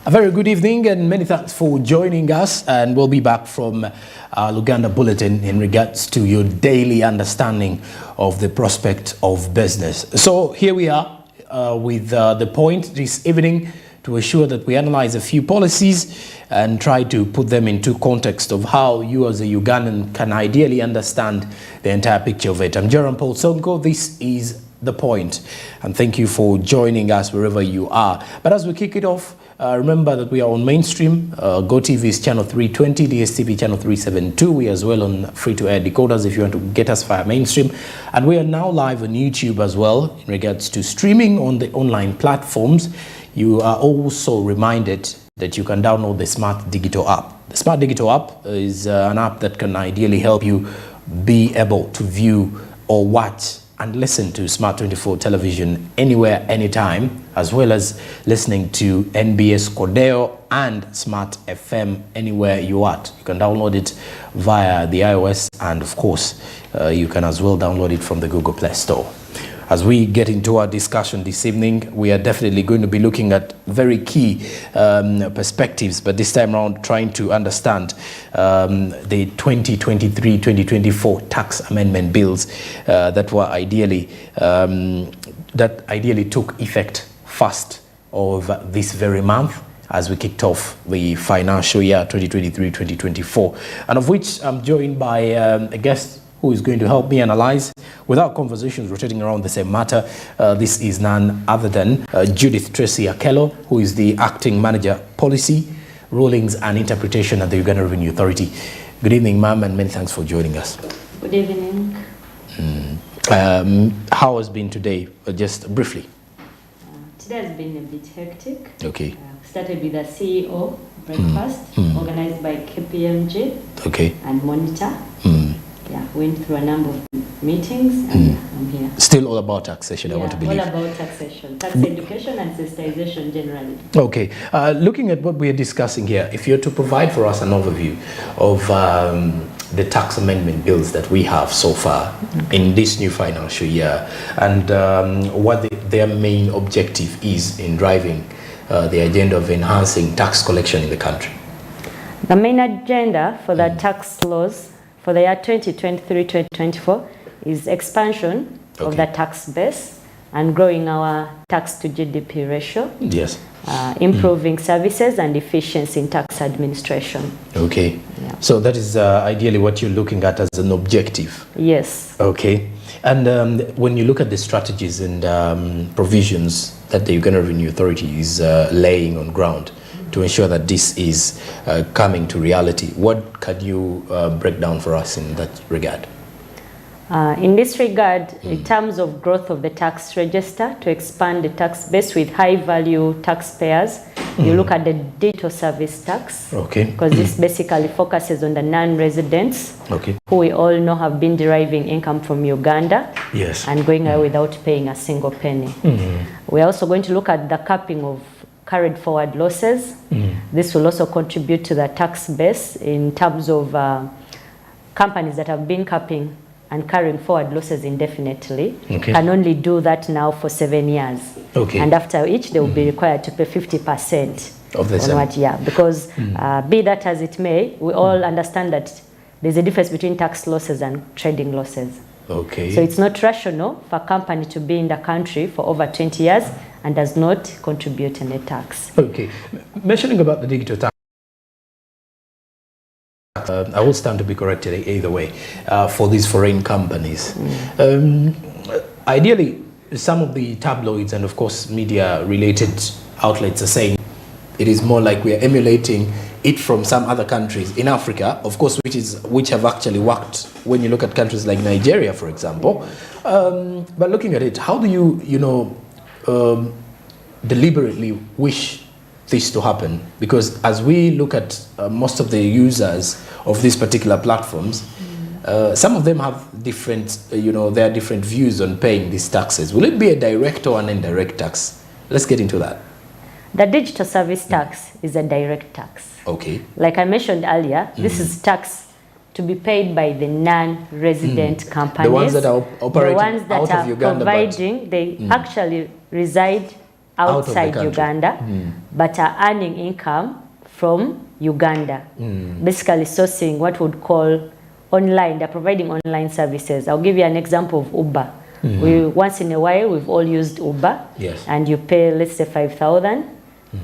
A very good evening and many thanks for joining us, and we'll be back from Luganda Bulletin in regards to your daily understanding of the prospect of business. So here we are with the point this evening to ensure that we analyze a few policies and try to put them into context of how you as a Ugandan can ideally understand the entire picture of it. I'm Jerome Paul Sonko. This is The Point, and thank you for joining us wherever you are. But as we kick it off, remember that we are on mainstream. GOTV is channel 320, DSTV channel 372. We are as well on free-to-air decoders if you want to get us via mainstream. And we are now live on YouTube as well in regards to streaming on the online platforms. You are also reminded that you can download the Smart Digital app. The Smart Digital app is an app that can ideally help you be able to view or watch and listen to Smart 24 television anywhere, anytime, as well as listening to NBS Cordeo and Smart FM anywhere you are. You can download it via the iOS, and of course, you can as well download it from the Google Play Store. As we get into our discussion this evening, we are definitely going to be looking at very key perspectives, but this time around trying to understand the 2023-2024 tax amendment bills that were ideally took effect first of this very month as we kicked off the financial year 2023-2024, and of which I'm joined by a guest who is going to help me analyze without conversations rotating around the same matter. This is none other than Judith Tracy Akello, who is the Acting Manager Policy, Rulings and Interpretation at the Uganda Revenue Authority. Good evening, ma'am, and many thanks for joining us. Good evening. How has been today? Just briefly. Today has been a bit hectic. Okay. Started with a CEO breakfast organized by KPMG and Monitor. Yeah, went through a number of meetings and I'm here. Still all about taxation, yeah, I want to believe. All about taxation, tax education and sensitization generally. Okay, looking at what we are discussing here, if you're to provide for us an overview of the tax amendment bills that we have so far in this new financial year, and what their main objective is in driving the agenda of enhancing tax collection in the country. The main agenda for the tax laws for the year 2023-2024 is expansion of the tax base and growing our tax to GDP ratio. Yes. Improving services and efficiency in tax administration. Okay. Yeah. So that is ideally what you're looking at as an objective. Yes. Okay. And when you look at the strategies and provisions that the Uganda Revenue Authority is laying on ground to ensure that this is coming to reality, what can you break down for us in that regard? In this regard, in terms of growth of the tax register, to expand the tax base with high-value taxpayers, you look at the digital service tax, because this basically focuses on the non-residents, who we all know have been deriving income from Uganda and going away without paying a single penny. We're also going to look at the capping of carried forward losses. This will also contribute to the tax base in terms of companies that have been capping and carrying forward losses indefinitely can only do that now for 7 years. And after each, they will be required to pay 50% of the on what, because be that as it may, we all understand that there's a difference between tax losses and trading losses. So it's not rational for a company to be in the country for over 20 years and does not contribute any tax. Mentioning about the digital tax, I will stand to be corrected either way for these foreign companies. Ideally, some of the tabloids and of course media-related outlets are saying it is more like we are emulating it from some other countries in Africa, of course, which have actually worked when you look at countries like Nigeria, for example. But looking at it, how do you deliberately wish this to happen? Because as we look at most of the users of these particular platforms, some of them have different, their different views on paying these taxes. Will it be a direct or an indirect tax? Let's get into that. The digital service tax is a direct tax. Like I mentioned earlier, this is tax to be paid by the non-resident companies. The ones that are operating the ones that out are of Uganda, providing, they actually reside outside Uganda, but are earning income from Uganda. Basically sourcing what would call online, they're providing online services. I'll give you an example of Uber. Once in a while, we've all used Uber. Yes. And you pay, let's say, 5,000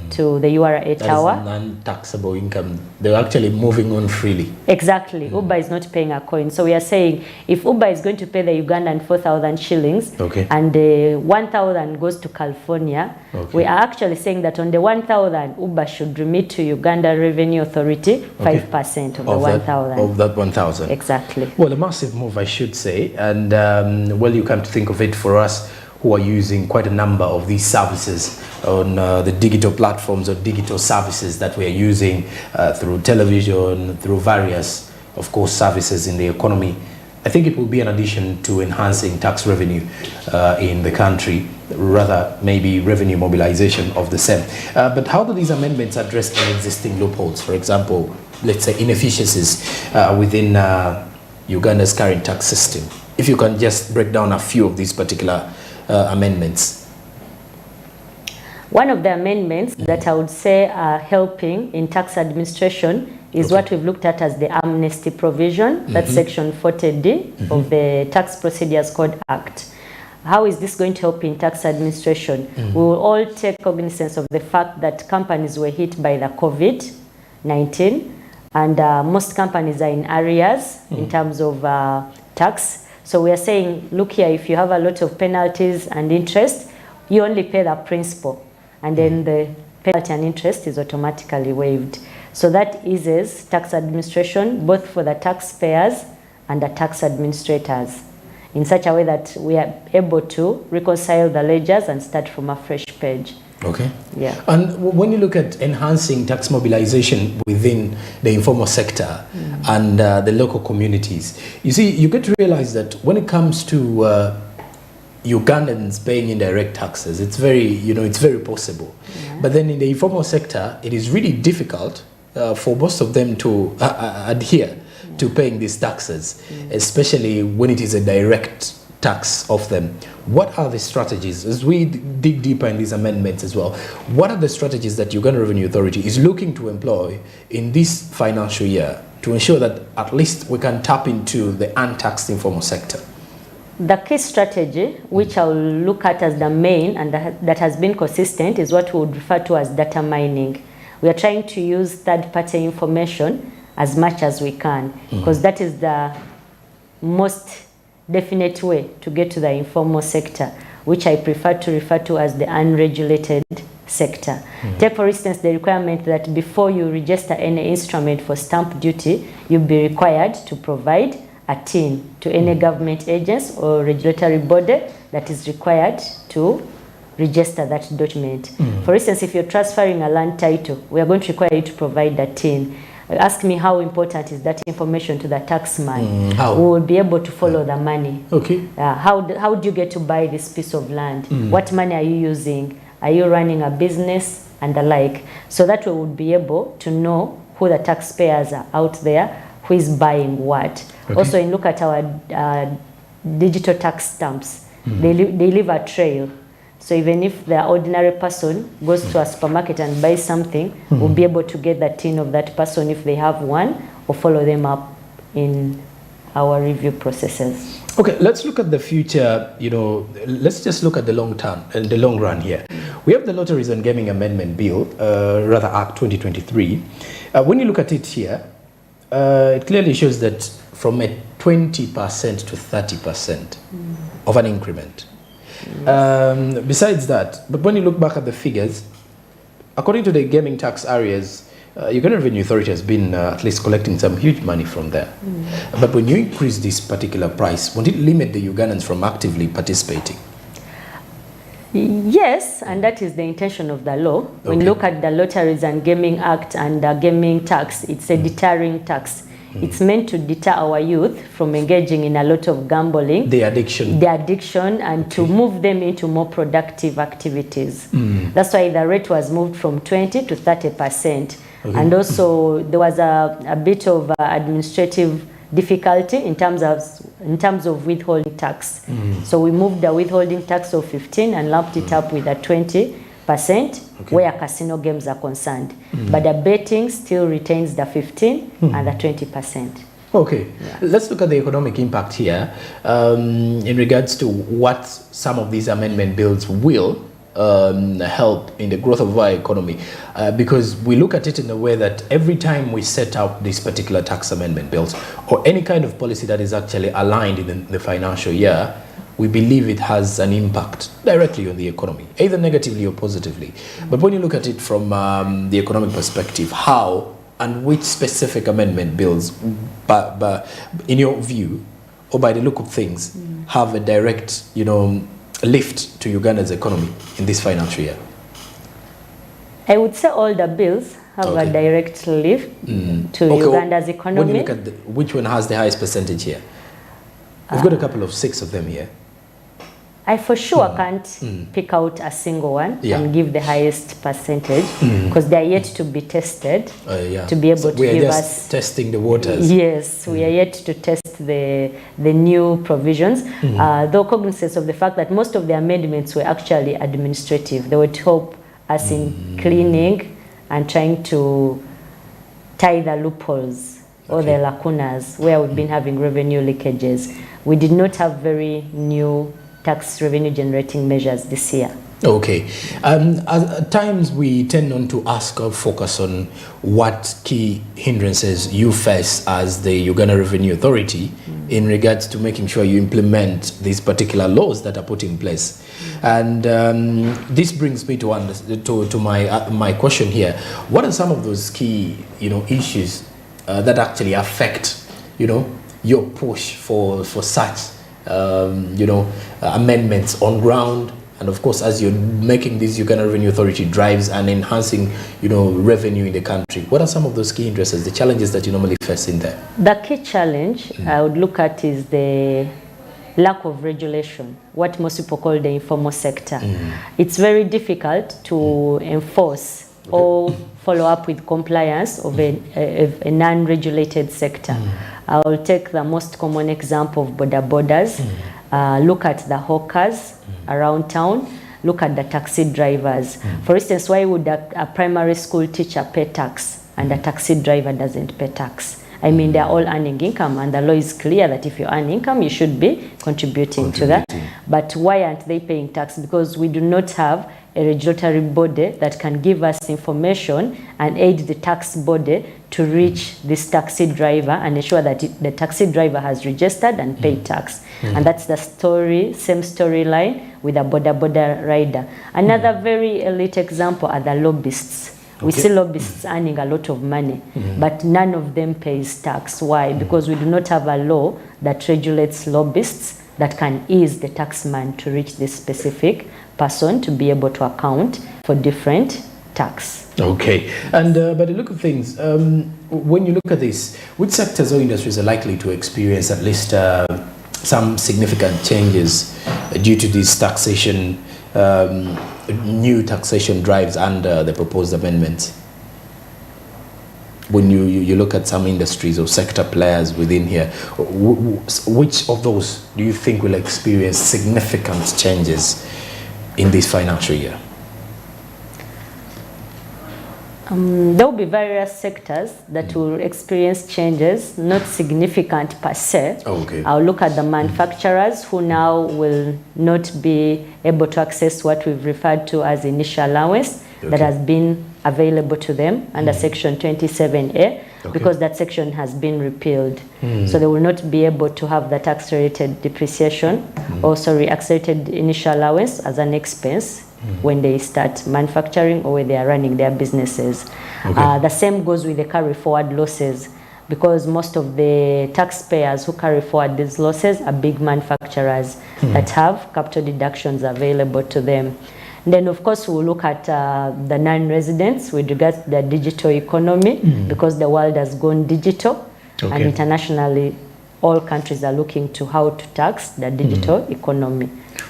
to the URA 8 hour. That is non-taxable income. They're actually moving on freely. Exactly. Uber is not paying a coin. So we are saying if Uber is going to pay the Ugandan 4,000 shillings and the 1,000 goes to California, we are actually saying that on the 1,000, Uber should remit to Uganda Revenue Authority 5% of the 1,000. Of that 1,000. Exactly. Well, a massive move, I should say. And well, you come to think of it, for us who are using quite a number of these services on the digital platforms or digital services that we are using through television, through various, of course, services in the economy, I think it will be an addition to enhancing tax revenue in the country, rather maybe revenue mobilization of the same. But how do these amendments address any existing loopholes? For example, let's say inefficiencies within Uganda's current tax system. If you can just break down a few of these particular amendments. One of the amendments that I would say are helping in tax administration is what we've looked at as the amnesty provision. That's section 40D of the Tax Procedures Code Act. How is this going to help in tax administration? We will all take cognizance of the fact that companies were hit by the COVID-19 and most companies are in arrears in terms of tax. So we are saying, look here, if you have a lot of penalties and interest, you only pay the principal, and then the penalty and interest is automatically waived. So that eases tax administration, both for the taxpayers and the tax administrators, in such a way that we are able to reconcile the ledgers and start from a fresh page. Okay. Yeah. And when you look at enhancing tax mobilization within the informal sector and the local communities, you see, you get to realize that when it comes to Ugandans paying indirect taxes, it's very, it's very possible. Yeah. But then in the informal sector, it is really difficult for most of them to adhere to paying these taxes, especially when it is a direct tax of them. What are the strategies, as we dig deeper in these amendments as well, what are the strategies that Uganda Revenue Authority is looking to employ in this financial year to ensure that at least we can tap into the untaxed informal sector? The key strategy, which I'll look at as the main and that has been consistent, is what we would refer to as data mining. We are trying to use third-party information as much as we can, because that is the most definite way to get to the informal sector, which I prefer to refer to as the unregulated sector. Take, for instance, the requirement that before you register any instrument for stamp duty, you'll be required to provide a TIN to any government agency or regulatory body that is required to register that document. For instance, if you're transferring a land title, we are going to require you to provide a TIN. Ask me how important is that information to the taxman. How? We will be able to follow the money. Okay. How do you get to buy this piece of land? What money are you using? Are you running a business and the like? So that we would be able to know who the taxpayers are out there, who is buying what. Okay. Also, in look at our digital tax stamps, they leave a trail. So even if the ordinary person goes to a supermarket and buys something, we'll be able to get the TIN of that person if they have one, or follow them up in our review processes. Okay, let's look at the future, let's just look at the long term and the long run here. We have the Lotteries and Gaming Amendment Bill, rather Act 2023. When you look at it here, it clearly shows that from a 20% to 30% of an increment. Besides that, but when you look back at the figures, according to the gaming tax areas, Uganda Revenue Authority has been at least collecting some huge money from there. But when you increase this particular price, won't it limit the Ugandans from actively participating? Yes, and that is the intention of the law. When you look at the Lotteries and Gaming Act and the gaming tax, it's a deterring tax. It's meant to deter our youth from engaging in a lot of gambling. The addiction and to move them into more productive activities. That's why the rate was moved from 20 to 30%. And also there was a bit of administrative difficulty in terms of withholding tax. So we moved the withholding tax of 15 and lumped it up with a 20 where casino games are concerned. But the betting still retains the 15 and the 20%. Okay, yeah. Let's look at the economic impact here in regards to what some of these amendment bills will help in the growth of our economy, because we look at it in a way that every time we set out these particular tax amendment bills or any kind of policy that is actually aligned in the financial year, we believe it has an impact directly on the economy, either negatively or positively. But when you look at it from the economic perspective, how and which specific amendment bills, in your view, or by the look of things, have a direct, lift to Uganda's economy in this financial year? I would say all the bills have a direct lift to Uganda's economy. When you look at which one has the highest percentage here? We've got a couple of 6 of them here. I for sure can't pick out a single one and give the highest percentage because they are yet to be tested to be able to give us testing the waters. Yes, we are yet to test the new provisions, though cognizant of the fact that most of the amendments were actually administrative. They would help us in cleaning and trying to tie the loopholes or the lacunas where we've been having revenue leakages. We did not have very new tax revenue generating measures this year. Okay. At times we tend not to ask or focus on what key hindrances you face as the Uganda Revenue Authority in regards to making sure you implement these particular laws that are put in place. And this brings me to my question here. What are some of those key issues that actually affect your push for such amendments on ground, and of course as you're making this Uganda Revenue Authority drives and enhancing revenue in the country? What are some of those key interests, the challenges that you normally face in there? The key challenge I would look at is the lack of regulation, what most people call the informal sector. It's very difficult to enforce or follow up with compliance of a non-regulated sector. I'll take the most common example of border borders. Look at the hawkers around town. Look at the taxi drivers. For instance, why would a primary school teacher pay tax and a taxi driver doesn't pay tax? I mean, they're all earning income, and the law is clear that if you earn income, you should be contributing to that. But why aren't they paying tax? Because we do not have a regulatory body that can give us information and aid the tax body to reach this taxi driver and ensure that the taxi driver has registered and paid tax. And that's the same storyline with a border rider. Another very elite example are the lobbyists. We see lobbyists earning a lot of money, but none of them pays tax. Why? Because we do not have a law that regulates lobbyists that can ease the taxman to reach this specific person to be able to account for different tax. Okay, and by the look of things, when you look at this, which sectors or industries are likely to experience at least some significant changes due to these taxation, new taxation drives under the proposed amendments? When you look at some industries or sector players within here, which of those do you think will experience significant changes in this financial year? There will be various sectors that will experience changes, not significant per se. I'll look at the manufacturers who now will not be able to access what we've referred to as initial allowance that has been available to them under Section 27A because that section has been repealed. So they will not be able to have that accelerated depreciation or accelerated initial allowance as an expense when they start manufacturing or when they are running their businesses. The same goes with the carry forward losses, because most of the taxpayers who carry forward these losses are big manufacturers that have capital deductions available to them. And then, of course, we'll look at the non-residents with regards to the digital economy, because the world has gone digital, and internationally, all countries are looking to how to tax the digital economy.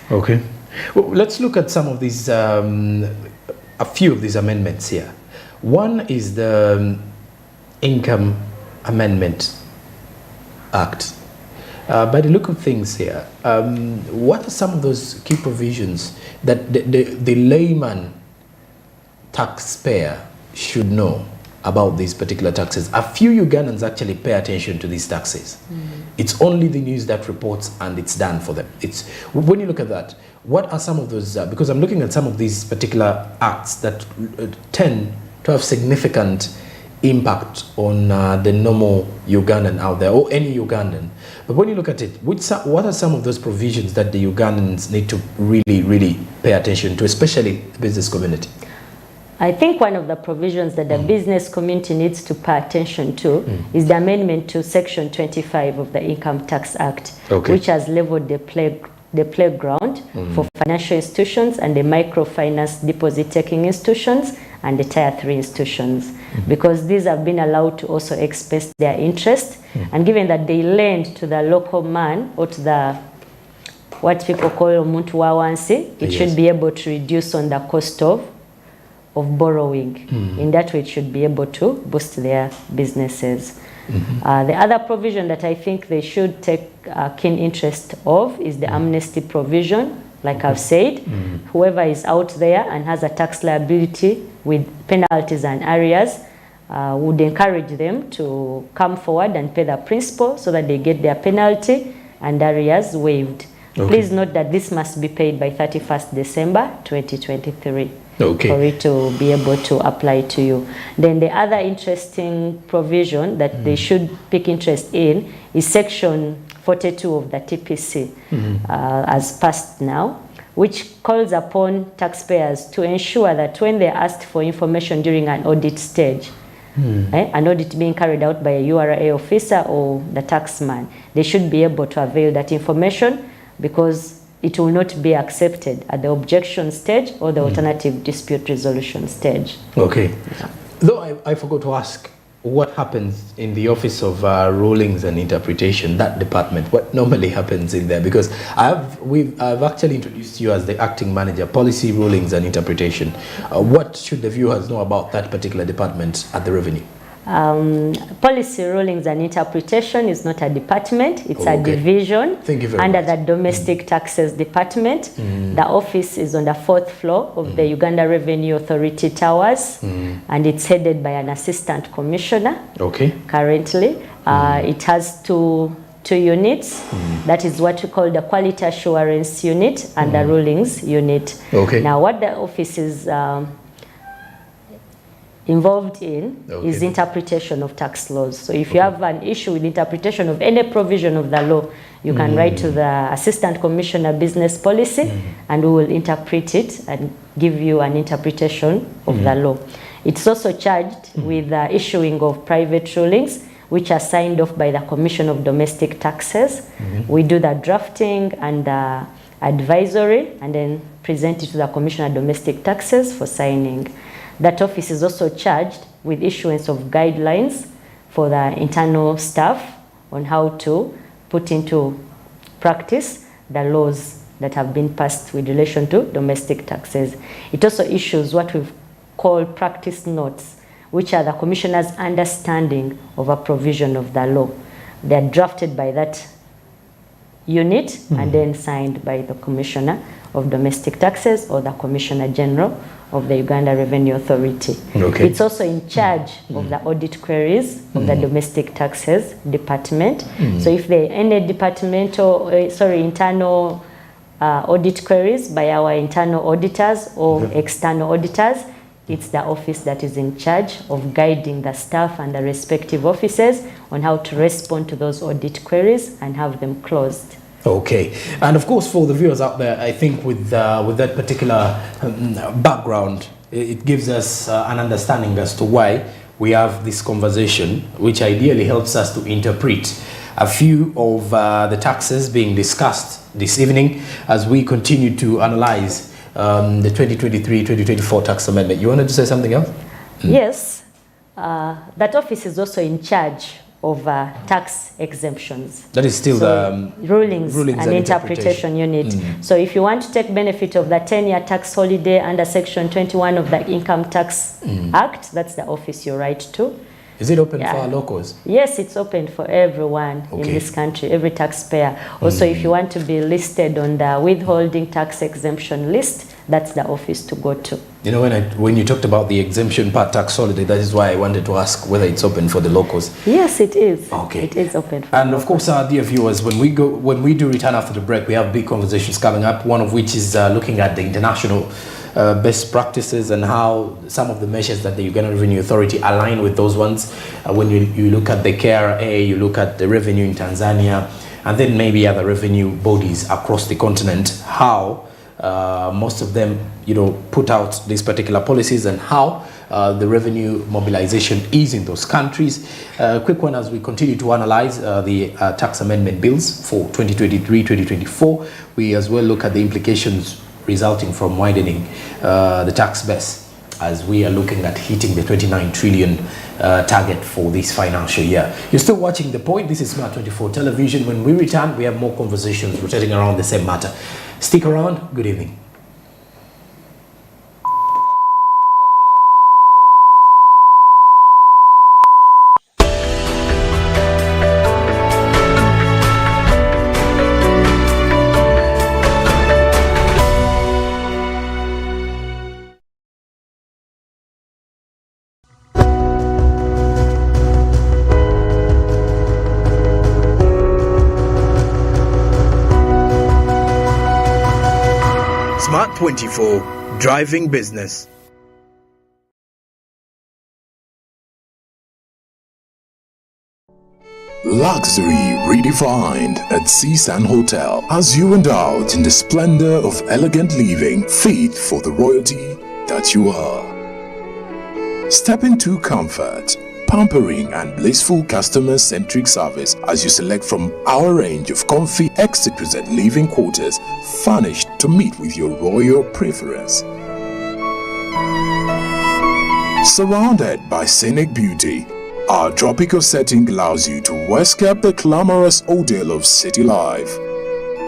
Okay. Well, let's look at some of these, a few of these amendments here. One is the Income Amendment Act. By the look of things here, what are some of those key provisions that the layman taxpayer should know about these particular taxes? A few Ugandans actually pay attention to these taxes. It's only the news that reports, and it's done for them. It's when you look at that, what are some of those? Because I'm looking at some of these particular acts that tend to have significant impact on the normal Ugandan out there, or any Ugandan. But when you look at it, what are some of those provisions that the Ugandans need to really pay attention to, especially the business community? I think one of the provisions that the business community needs to pay attention to is the amendment to Section 25 of the Income Tax Act, which has leveled the playground for financial institutions and the microfinance deposit-taking institutions and the Tier 3 institutions, because these have been allowed to also express their interest, and given that they lend to the local man or to the what people call omuntu wa wansi, it should be able to reduce on the cost of borrowing. In that way, it should be able to boost their businesses. The other provision that I think they should take keen interest of is the amnesty provision. Like I've said, whoever is out there and has a tax liability with penalties and arrears, would encourage them to come forward and pay the principal so that they get their penalty and arrears waived. Please note that this must be paid by 31st December 2023 for it to be able to apply to you. Then the other interesting provision that they should pick interest in is Section 42 of the TPC, as passed now, which calls upon taxpayers to ensure that when they are asked for information during an audit stage, an audit being carried out by a URA officer or the taxman, they should be able to avail that information, because it will not be accepted at the objection stage or the alternative dispute resolution stage. Though I forgot to ask, what happens in the Office of Rulings and Interpretation, that department? What normally happens in there? Because I've actually introduced you as the acting manager, Policy, Rulings and Interpretation. What should the viewers know about that particular department at the Revenue? Policy, Rulings and Interpretation is not a department, it's a division under the Domestic Taxes Department. The office is on the 4th floor of the Uganda Revenue Authority Towers, and it's headed by an assistant commissioner currently. It has two units. That is what we call the Quality Assurance Unit and the Rulings Unit. Now, what the office is involved in is interpretation of tax laws. So if you have an issue with interpretation of any provision of the law, you can write to the Assistant Commissioner Business Policy, and we will interpret it and give you an interpretation of the law. It's also charged with the issuing of private rulings, which are signed off by the Commission of Domestic Taxes. We do the drafting and the advisory, and then present it to the Commissioner of Domestic Taxes for signing. That office is also charged with issuance of guidelines for the internal staff on how to put into practice the laws that have been passed with relation to domestic taxes. It also issues what we've called practice notes, which are the Commissioner's understanding of a provision of the law. They are drafted by that unit and then signed by the Commissioner of Domestic Taxes or the Commissioner General of the Uganda Revenue Authority. It's also in charge of the audit queries of the Domestic Taxes Department. So if there are any internal audit queries by our internal auditors or external auditors, it's the office that is in charge of guiding the staff and the respective offices on how to respond to those audit queries and have them closed. And of course, for the viewers out there, I think with that particular background, it gives us an understanding as to why we have this conversation, which ideally helps us to interpret a few of the taxes being discussed this evening as we continue to analyze the 2023-2024 tax amendment. You wanted to say something else? Yes, that office is also in charge of tax exemptions. That is still the rulings and interpretation unit. So if you want to take benefit of the 10-year tax holiday under Section 21 of the Income Tax Act, that's the office you write to. Is it open for our locals? Yes, it's open for everyone in this country, every taxpayer. Also, if you want to be listed on the withholding tax exemption list, that's the office to go to. You know, when you talked about the exemption part, tax holiday, that is why I wanted to ask whether it's open for the locals. Yes, it is. Okay. It is open for And of course, our dear viewers, when we do return after the break, we have big conversations coming up, one of which is looking at the international best practices and how some of the measures that the Uganda Revenue Authority align with those ones. When you look at the KRA, you look at the revenue in Tanzania, and then maybe other revenue bodies across the continent, how most of them, put out these particular policies and how the revenue mobilization is in those countries. Quick one as we continue to analyze the tax amendment bills for 2023-2024. We as well look at the implications resulting from widening the tax base as we are looking at hitting the 29 trillion target for this financial year. You're still watching The Point. This is Smart 24 Television. When we return, we have more conversations rotating around the same matter. Stick around. Good evening. Smart 24, driving business. Luxury redefined at Seasand Hotel as you indulge in the splendor of elegant living fit for the royalty that you are. Step into comfort, pampering and blissful customer-centric service as you select from our range of comfy, exquisite living quarters furnished to meet with your royal preference. Surrounded by scenic beauty, our tropical setting allows you to escape the glamorous ordeal of city life.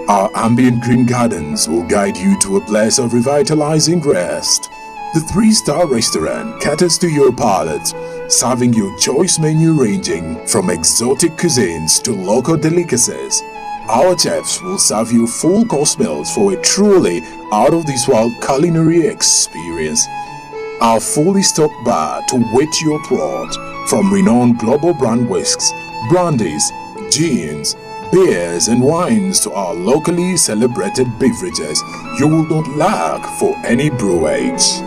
Our ambient green gardens will guide you to a place of revitalizing rest. The 3-star restaurant caters to your palate, serving your choice menu ranging from exotic cuisines to local delicacies. Our chefs will serve you full-course meals for a truly out-of-this-world culinary experience. Our fully stocked bar to whet your throat, from renowned global brand whisks, brandies, gins, beers and wines to our locally celebrated beverages, you will not lack for any brewage.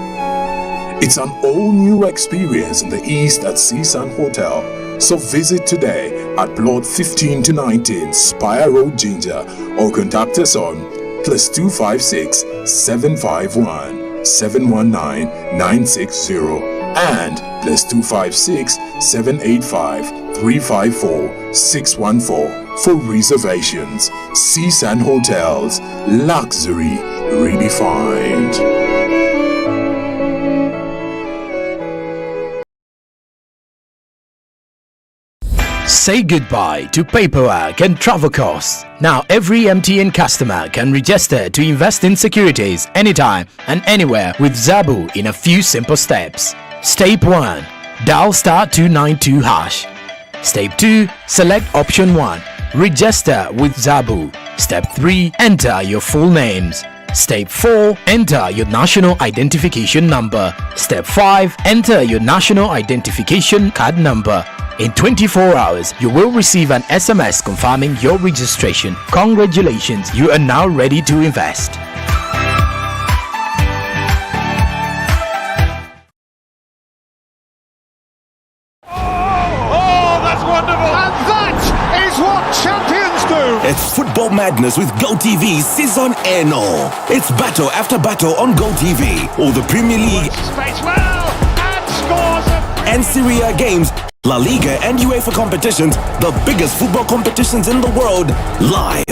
It's an all-new experience in the East at Seasand Hotel, so visit today at Plot 15 to 19 Spire Road, Ginger, or contact us on +256 751 719 960 and +256 785 354 614 for reservations. Seasand Hotels, luxury redefined. Say goodbye to paperwork and travel costs. Now every MTN customer can register to invest in securities anytime and anywhere with Zabu in a few simple steps. Step 1. Dial *292#. Step 2. Select option 1. Register with Zabu. Step 3. Enter your full names. Step 4. Enter your national identification number. Step 5. Enter your national identification card number. In 24 hours, you will receive an SMS confirming your registration. Congratulations, you are now ready to invest. Oh, that's wonderful! And that is what champions do! It's football madness with GOTV season Eno. It's battle after battle on GOTV. All the Premier League Space well and scores and Serie A games, La Liga and UEFA competitions, the biggest football competitions in the world, live.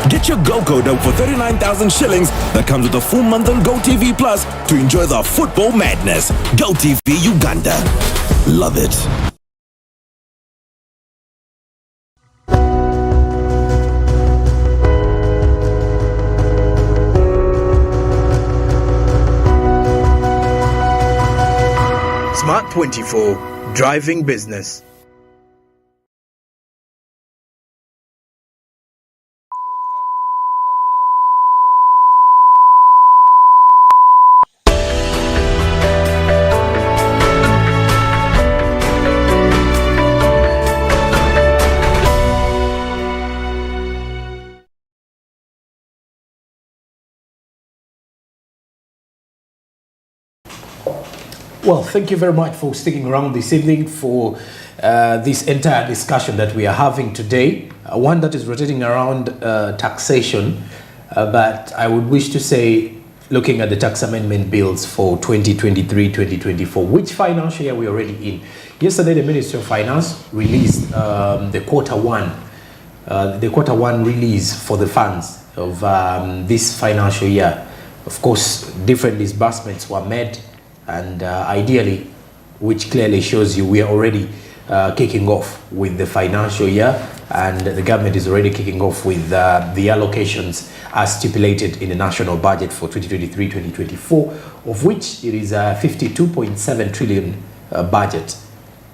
Get your Go code up for 39,000 shillings that comes with a full month on GoTV Plus to enjoy the football madness. GoTV Uganda. Love it. Smart 24, Driving business. Well, thank you very much for sticking around this evening for this entire discussion that we are having today, one that is rotating around taxation, but I would wish to say looking at the tax amendment bills for 2023-2024, which financial year we're already in. Yesterday, the Ministry of Finance released the quarter one release for the funds of this financial year. Of course, different disbursements were made, and ideally, which clearly shows you we are already kicking off with the financial year, and the government is already kicking off with the allocations as stipulated in the national budget for 2023-2024, of which it is a 52.7 trillion budget.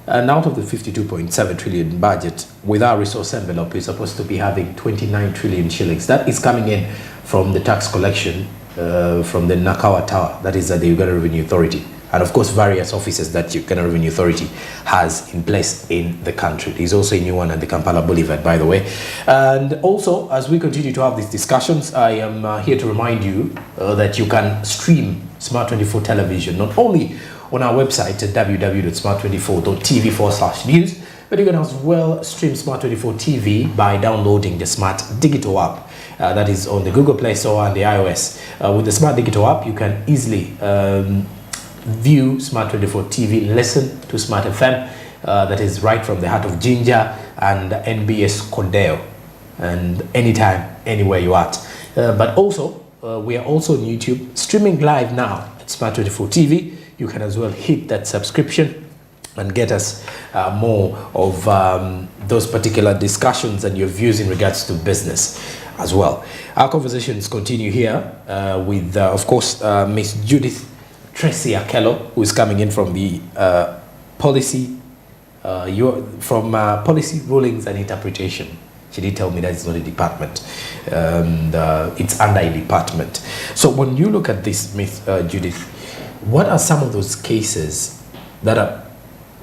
And out of the 52.7 trillion budget, with our resource envelope, we're supposed to be having 29 trillion shillings. That is coming in from the tax collection from the Nakawa Tower, that is at the Uganda Revenue Authority, and of course various offices that Uganda Revenue Authority has in place in the country. There's also a new one at the Kampala Boulevard, by the way. And also, as we continue to have these discussions, I am here to remind you that you can stream Smart24 television not only on our website at www.smart24.tv/news, but you can as well stream Smart24 TV by downloading the Smart Digital app. That is on the Google Play Store and the iOS. With the Smart Digital app, you can easily view Smart24 TV, listen to Smart FM, that is right from the heart of Ginger and NBS Cordeo, and anytime, anywhere you are. But also, we are also on YouTube, streaming live now at Smart24 TV. You can as well hit that subscription and get us more of those particular discussions and your views in regards to business as well. Our conversations continue here with, of course, Miss Judith Tracy Akello, who is coming in from the policy rulings and interpretation. She did tell me that it's not a department, and it's under a department. So when you look at this, Miss Judith, what are some of those cases that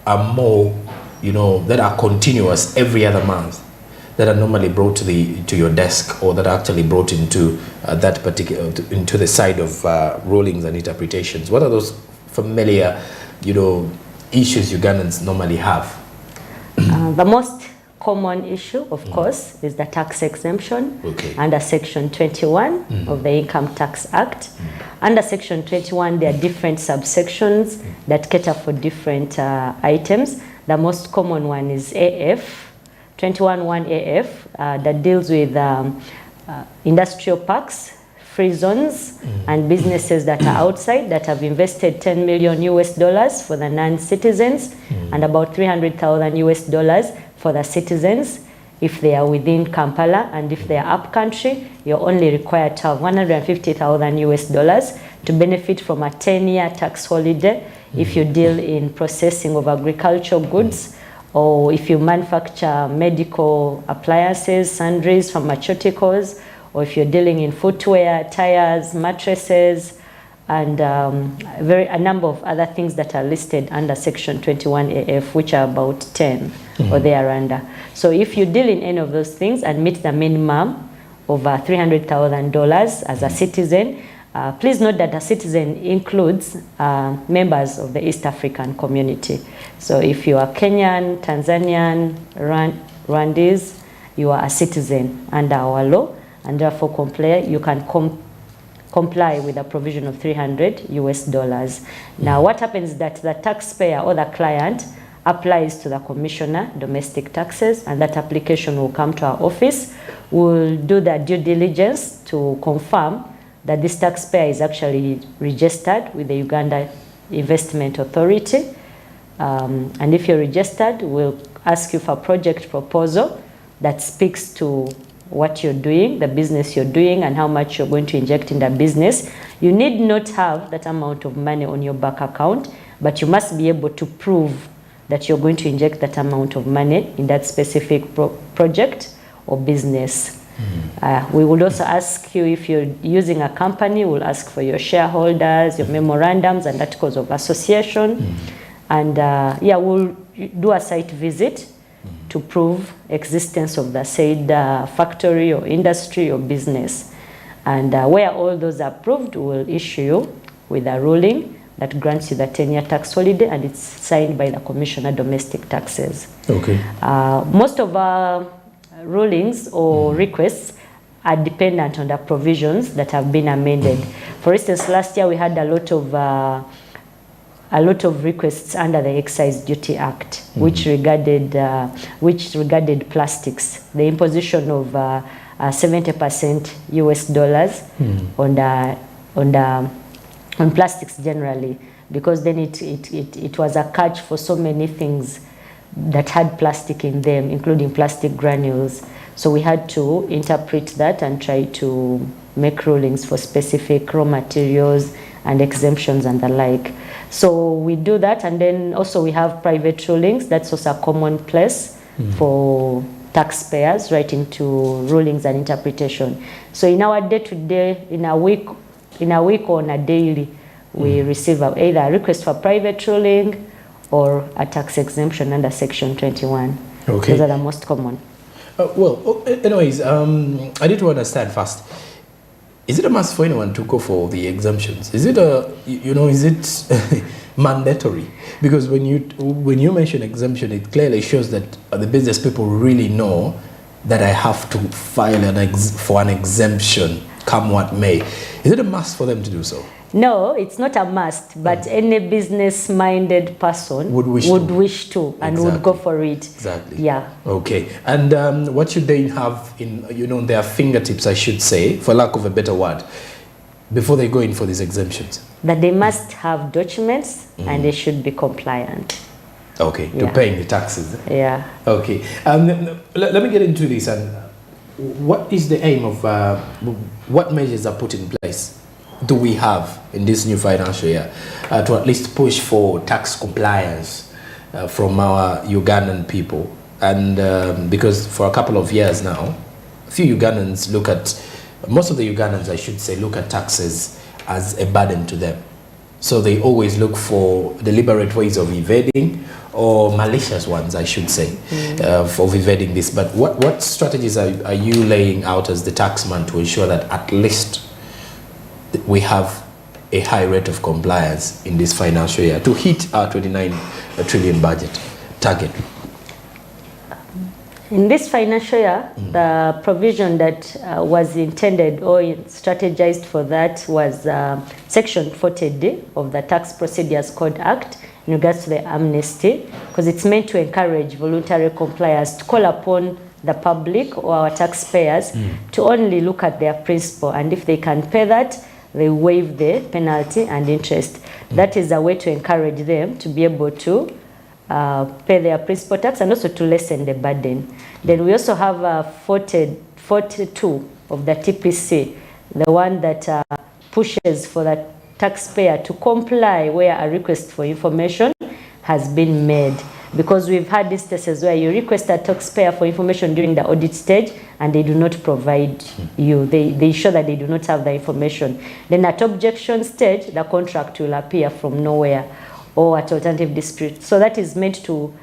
are more, that are continuous every other month, that are normally brought to your desk, or that are actually brought into that particular, into the side of rulings and interpretations? What are those familiar, issues Ugandans normally have? The most common issue, of course, is the tax exemption under Section 21 of the Income Tax Act. Under Section 21, there are different subsections that cater for different items. The most common one is AF, 21(1) AF, that deals with industrial parks, free zones, and businesses that are outside that have invested $10 million for the non-citizens, and about $300,000 for the citizens if they are within Kampala, and if they are up country, you're only required to have $150,000 to benefit from a 10-year tax holiday if you deal in processing of agricultural goods, or if you manufacture medical appliances, sundries, pharmaceuticals, or if you're dealing in footwear, tires, mattresses, and a number of other things that are listed under Section 21AF, which are about 10 or thereunder. So if you deal in any of those things and meet the minimum of $300,000 as a citizen, please note that a citizen includes members of the East African community. So if you are Kenyan, Tanzanian, Rwandese, you are a citizen under our law, and therefore you can comply with the provision of $300. Now what happens is that the taxpayer or the client applies to the Commissioner, Domestic Taxes, and that application will come to our office. We'll do the due diligence to confirm that this taxpayer is actually registered with the Uganda Investment Authority. And if you're registered, we'll ask you for a project proposal that speaks to what you're doing, the business you're doing, and how much you're going to inject in the business. You need not have that amount of money on your bank account, but you must be able to prove that you're going to inject that amount of money in that specific project or business. We will also ask you, if you're using a company, we'll ask for your shareholders, your memorandums and articles of association. And yeah, we'll do a site visit to prove existence of the said factory or industry or business. And where all those are approved, we'll issue you with a ruling that grants you the 10-year tax holiday, and it's signed by the Commissioner Domestic Taxes. Okay. Most of our rulings or requests are dependent on the provisions that have been amended. For instance, last year we had a lot of requests under the Excise Duty Act, which regarded plastics, the imposition of 70% US dollars on plastics generally, because then it was a catch for so many things that had plastic in them, including plastic granules. So we had to interpret that and try to make rulings for specific raw materials and exemptions and the like. So we do that, and then also we have private rulings. That's also a common place for taxpayers writing to rulings and interpretation. So in our day-to-day, in a week or on a daily, we receive either a request for private ruling or a tax exemption under Section 21. Okay. Those are the most common. Anyways, I need to understand first. Is it a must for anyone to go for the exemptions? Is it is it mandatory? Because when you mention exemption, it clearly shows that the business people really know that I have to file for an exemption, come what may. Is it a must for them to do so? No, it's not a must, but any business-minded person would wish to and would go for it. Exactly. Yeah. Okay. And what should they have in their fingertips, I should say, for lack of a better word, before they go in for these exemptions? That they must have documents and they should be compliant. Okay. To paying the taxes. Yeah. Okay. Let me get into this. And what is the aim of what measures are put in place? Do we have in this new financial year to at least push for tax compliance from our Ugandan people? And because for a couple of years now, most of the Ugandans, I should say, look at taxes as a burden to them. So they always look for deliberate ways of evading, or malicious ones, I should say, of evading this. But what strategies are you laying out as the taxman to ensure that at least we have a high rate of compliance in this financial year to hit our 29 trillion budget target? In this financial year, the provision that was intended or strategized for that was Section 40D of the Tax Procedures Code Act in regards to the amnesty, because it's meant to encourage voluntary compliance, to call upon the public or our taxpayers to only look at their principal, and if they can pay that, they waive the penalty and interest. That is a way to encourage them to be able to pay their principal tax and also to lessen the burden. Then we also have 42 of the TPC, the one that pushes for the taxpayer to comply where a request for information has been made. Because we've had instances where you request a taxpayer for information during the audit stage and they do not provide you. They show that they do not have the information. Then at objection stage, the contract will appear from nowhere, or at alternative dispute. So that is meant to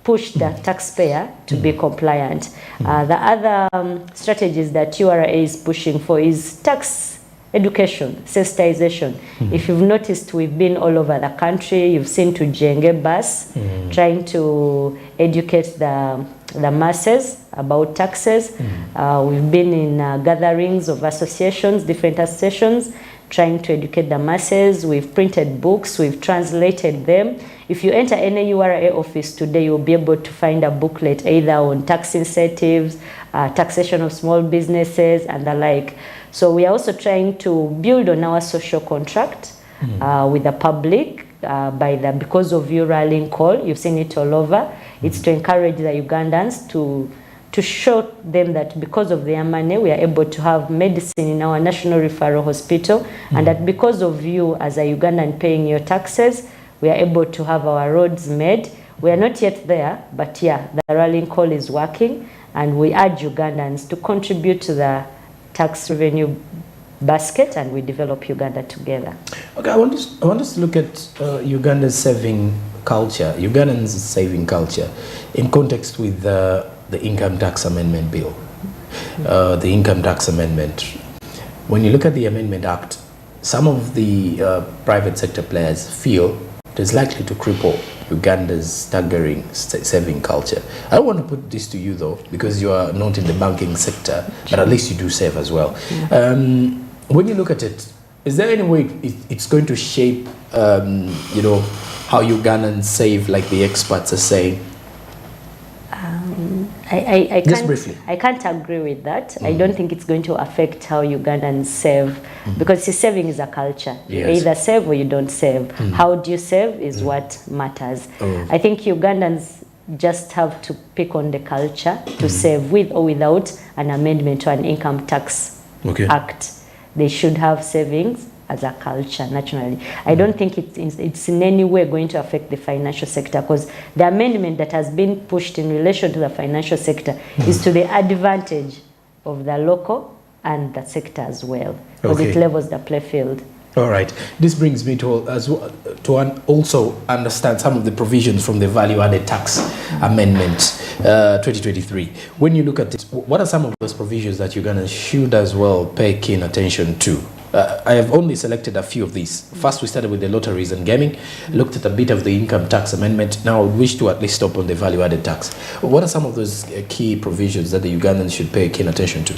push the taxpayer to be compliant. The other strategies that URA is pushing for is tax education, sensitization. If you've noticed, we've been all over the country. You've seen to Jenge bus, trying to educate the masses about taxes. We've been in gatherings of associations, different associations, trying to educate the masses. We've printed books, we've translated them. If you enter any URA office today, you'll be able to find a booklet either on tax incentives, taxation of small businesses, and the like. So we are also trying to build on our social contract with the public because of your rallying call. You've seen it all over. It's to encourage the Ugandans to show them that because of their money, we are able to have medicine in our national referral hospital, and that because of you as a Ugandan paying your taxes, we are able to have our roads made. We are not yet there, but yeah, the rallying call is working, and we urge Ugandans to contribute to the tax revenue basket, and we develop Uganda together. Okay, I want us to look at Uganda's saving culture, Ugandans' saving culture, in context with the income tax amendment bill. The income tax amendment. When you look at the Amendment Act, some of the private sector players feel it is likely to cripple Uganda's staggering saving culture. I don't want to put this to you though, because you are not in the banking sector, but at least you do save as well. When you look at it, is there any way it's going to shape, you know, how Ugandans save, like the experts are saying? Just briefly. I can't agree with that. I don't think it's going to affect how Ugandans save, because saving is a culture. Yes. You either save or you don't save. How do you save is what matters. I think Ugandans just have to pick on the culture to save, with or without an amendment to an income tax act. They should have savings as a culture naturally. I don't think it's in any way going to affect the financial sector, because the amendment that has been pushed in relation to the financial sector is to the advantage of the local and the sector as well, because it levels the play field. All right. This brings me to also understand some of the provisions from the value-added tax amendment 2023. When you look at it, what are some of those provisions that Ugandans should as well pay keen attention to? I have only selected a few of these. First, we started with the lotteries and gaming, looked at a bit of the income tax amendment. Now, I would wish to at least stop on the value-added tax. What are some of those key provisions that the Ugandans should pay keen attention to?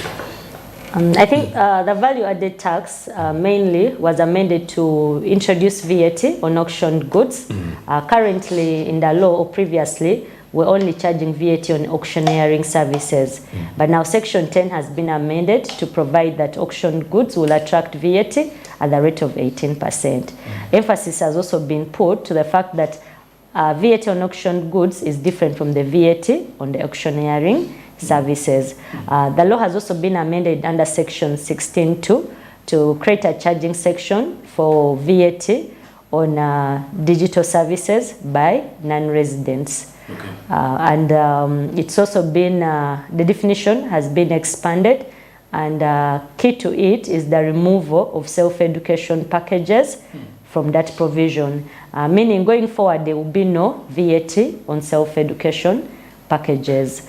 I think the value-added tax mainly was amended to introduce VAT on auctioned goods. Currently, in the law, or previously, we're only charging VAT on auctioneering services. But now Section 10 has been amended to provide that auctioned goods will attract VAT at the rate of 18%. Emphasis has also been put to the fact that VAT on auctioned goods is different from the VAT on the auctioneering services. The law has also been amended under Section 16.2 to create a charging section for VAT on digital services by non-residents. It's also been, the definition has been expanded, and key to it is the removal of self-education packages from that provision, meaning going forward there will be no VAT on self-education packages.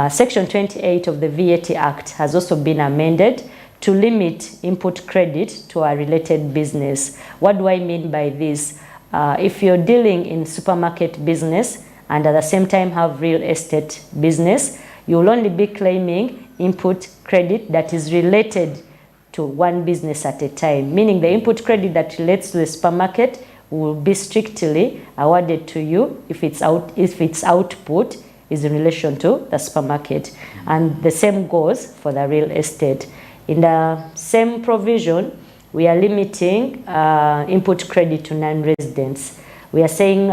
Section 28 of the VAT Act has also been amended to limit input credit to a related business. What do I mean by this? If you're dealing in supermarket business and at the same time have real estate business, you'll only be claiming input credit that is related to one business at a time, meaning the input credit that relates to the supermarket will be strictly awarded to you if its output is in relation to the supermarket. And the same goes for the real estate. In the same provision, we are limiting input credit to non-residents. We are saying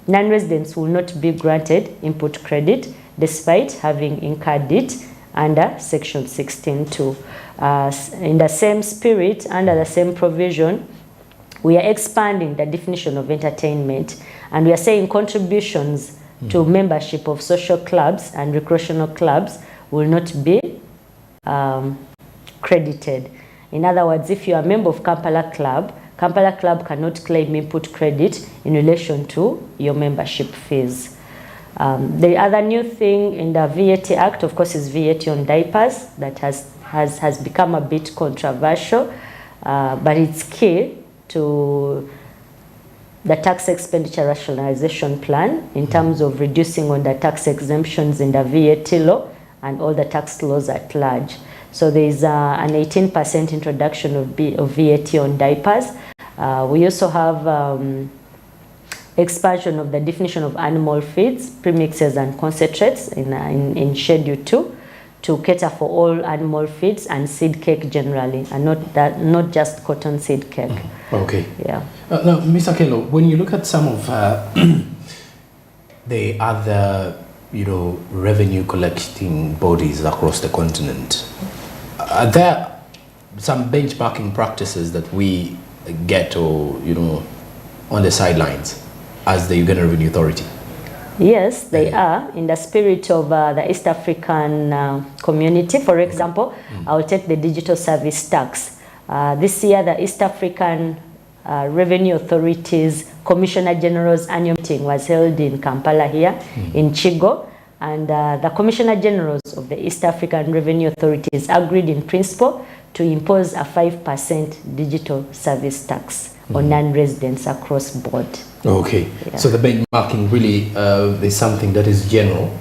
non-residents will not be granted input credit despite having incurred it under Section 16.2. In the same spirit, under the same provision, we are expanding the definition of entertainment, and we are saying contributions to membership of social clubs and recreational clubs will not be credited. In other words, if you are a member of Kampala Club cannot claim input credit in relation to your membership fees. The other new thing in the VAT Act, of course, is VAT on diapers. That has become a bit controversial, but it's key to the tax expenditure rationalization plan in terms of reducing on the tax exemptions in the VAT law and all the tax laws at large. So there is an 18% introduction of VAT on diapers. We also have expansion of the definition of animal feeds, premixes and concentrates in Schedule 2 to cater for all animal feeds and seed cake generally, and not just cotton seed cake. Okay. Yeah. Now, Mr. Kello, when you look at some of the other, revenue collecting bodies across the continent, are there some benchmarking practices that we get, or on the sidelines as the Uganda Revenue Authority? Yes, they are, in the spirit of the East African community. For example, I'll take the digital service tax. This year, the East African Revenue Authority's Commissioner General's annual meeting was held in Kampala here, in Chigo. And the Commissioner Generals of the East African Revenue Authorities agreed in principle to impose a 5% digital service tax on non-residents across board. Okay, yeah. So the benchmarking really is something that is general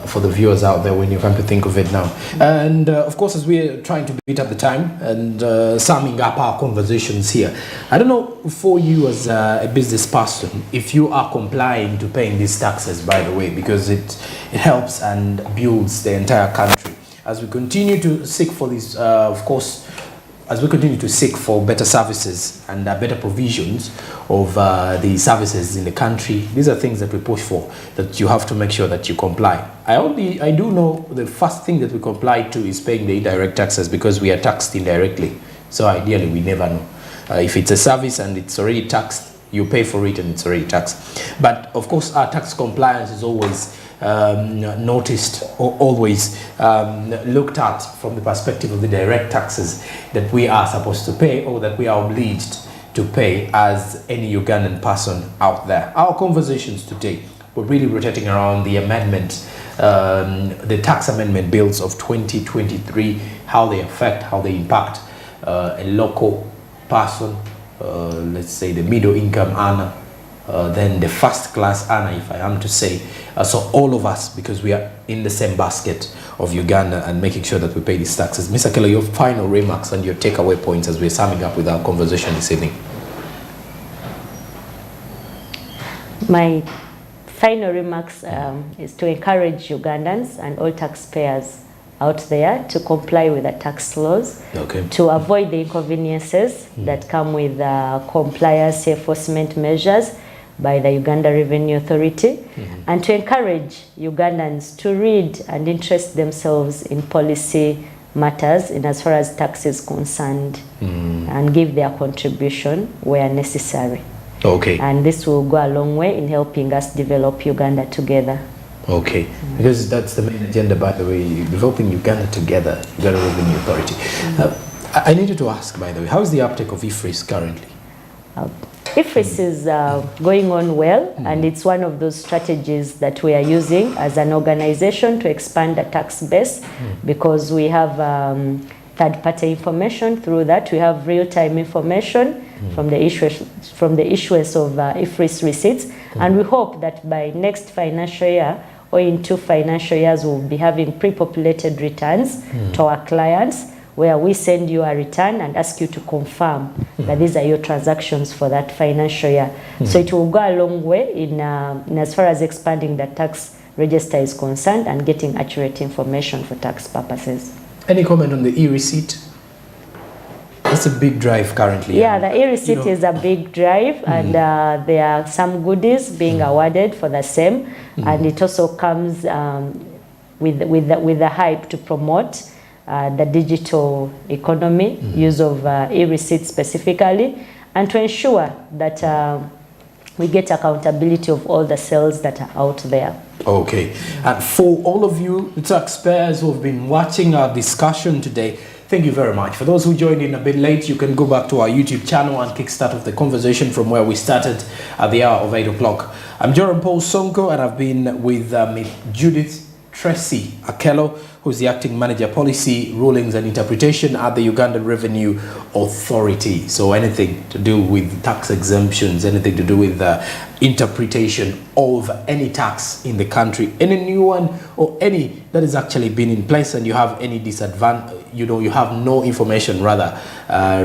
for the viewers out there when you come to think of it now. And of course, as we're trying to beat up the time and summing up our conversations here, I don't know for you as a business person, if you are complying to paying these taxes, by the way, because it helps and builds the entire country. As we continue to seek for this, of course, as we continue to seek for better services and better provisions of the services in the country, these are things that we push for, that you have to make sure that you comply. I do know the first thing that we comply to is paying the indirect taxes, because we are taxed indirectly. So ideally, we never know. If it's a service and it's already taxed, you pay for it and it's already taxed. But of course, our tax compliance is always noticed or always looked at from the perspective of the direct taxes that we are supposed to pay, or that we are obliged to pay as any Ugandan person out there. Our conversations today were really rotating around the amendment, the tax amendment bills of 2023, how they affect, how they impact a local person, let's say the middle income earner, then the first class earner, if I am to say. So all of us, because we are in the same basket of Uganda and making sure that we pay these taxes. Ms. Akelo, your final remarks and your takeaway points as we're summing up with our conversation this evening. My final remarks is to encourage Ugandans and all taxpayers out there to comply with the tax laws, to avoid the inconveniences that come with compliance enforcement measures by the Uganda Revenue Authority, and to encourage Ugandans to read and interest themselves in policy matters in as far as tax is concerned, and give their contribution where necessary. Okay. And this will go a long way in helping us develop Uganda together. Okay, because that's the main agenda, by the way, developing Uganda together, Uganda Revenue Authority. I needed to ask, by the way, how is the uptake of IFRIS currently? IFRIS is going on well, and it's one of those strategies that we are using as an organization to expand the tax base, because we have third-party information. Through that, we have real-time information from the issuance of IFRIS receipts, and we hope that by next financial year or in 2 financial years, we'll be having pre-populated returns to our clients, where we send you a return and ask you to confirm that these are your transactions for that financial year. So it will go a long way in as far as expanding the tax register is concerned and getting accurate information for tax purposes. Any comment on the e-receipt? It's a big drive currently. Yeah, the e-receipt is a big drive, and there are some goodies being awarded for the same, and it also comes with the hype to promote the digital economy, use of e-receipts specifically, and to ensure that we get accountability of all the sales that are out there. Okay, and for all of you taxpayers who have been watching our discussion today, thank you very much. For those who joined in a bit late, you can go back to our YouTube channel and kickstart off the conversation from where we started at the hour of 8 o'clock. I'm Joram Paul Sonko, and I've been with Judith Tracy Akelo, who's the Acting Manager Policy, Rulings and Interpretation at the Uganda Revenue Authority. So anything to do with tax exemptions, anything to do with the interpretation of any tax in the country, any new one or any that has actually been in place, and you have any disadvantage, you have no information rather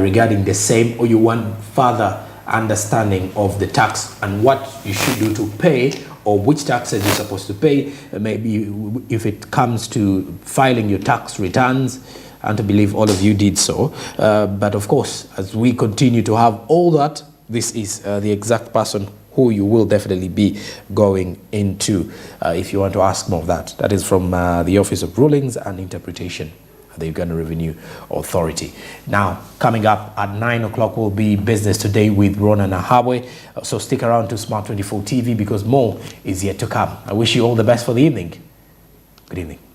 regarding the same, or you want further understanding of the tax and what you should do to pay, or which taxes you're supposed to pay, maybe if it comes to filing your tax returns, and to believe all of you did so. But of course, as we continue to have all that, this is the exact person who you will definitely be going into if you want to ask more of that. That is from the Office of Rulings and Interpretation the Uganda Revenue Authority. Now, coming up at 9 o'clock will be Business Today with Rona Nahabwe. So stick around to Smart 24 TV because more is yet to come. I wish you all the best for the evening. Good evening.